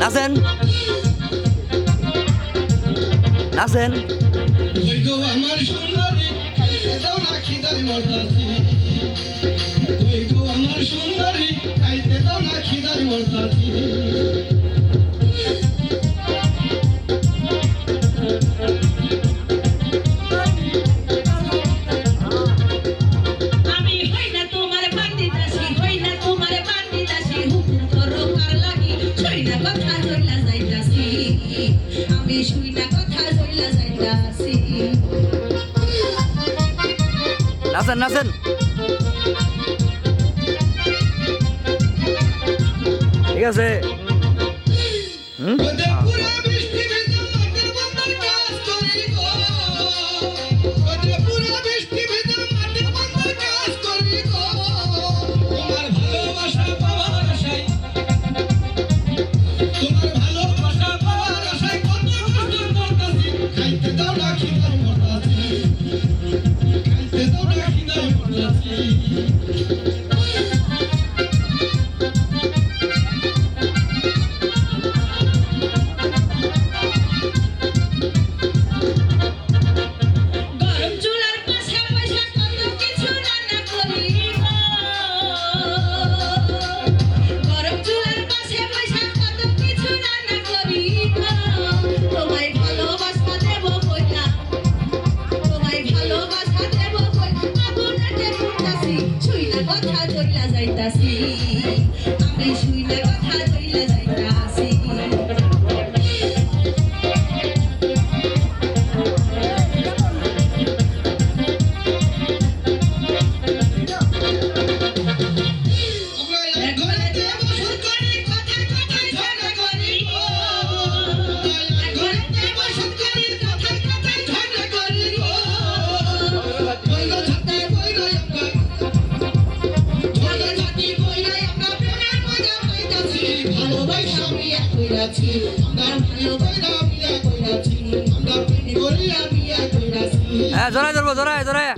নাচেন নাচেন আমার সুন্দরী খাইতে দাও না খিদার মরতাছি আমার সুন্দরী খাইতে দাও না খিদার মরতাছি আমি হই না তোমার বান্দিদাসী হই না তোমার বান্দিদাসী হুকুম করো কার লাগি শুই না কথা জইলা যাইতাছি আমি শুই না কথা জইলা যাইতাছি নাচেন নাচেন ঠিক আছে পুরা বৃষ্টি ভেজা মাঠের বন্ধার কাজ করি গো পুরা বৃষ্টি ভেজা মাঠের বন্ধার কাজ করি গো তোমার ভালোবাসা পাওয়ার আশায় কত কষ্ট করতাছি খাইতে দাও না খিদার মরতাছি খাইতে দাও না খিদার মরতাছি গরম চুলার পাশে বসে কত কিছু রান্না করি গো গরম চুলার পাশে বসে কত কিছু রান্না করি গো তোমায় ভালোবাসা দেব কইনা তোমায় ভালোবাসা দেব কইনা আগুনেতে ফুটতাছি শুই না কথা জইলা যাইতাছি আমি শুই না কথা জইলা যাইতাছি আমরা এক ঘরেতে বসত করি কথায় কথায় ঝগড়া করি গো এক ঘরেতে বসত করি কথায় কথায় ঝগড়া করি গো কইলো ছাতে কইলো আমরা ঝগড়া ছাতি কইলো আমরা প্রেমের মজা পাইতাছি ভালোবাসা বিয়া কইরাছি আমরা ভালোবাসা বিয়া কইরাছি আমরা প্রেম করিয়া বিয়া কইরাছি হ্যাঁ জোরায় ধরবো জোরায় জোরায়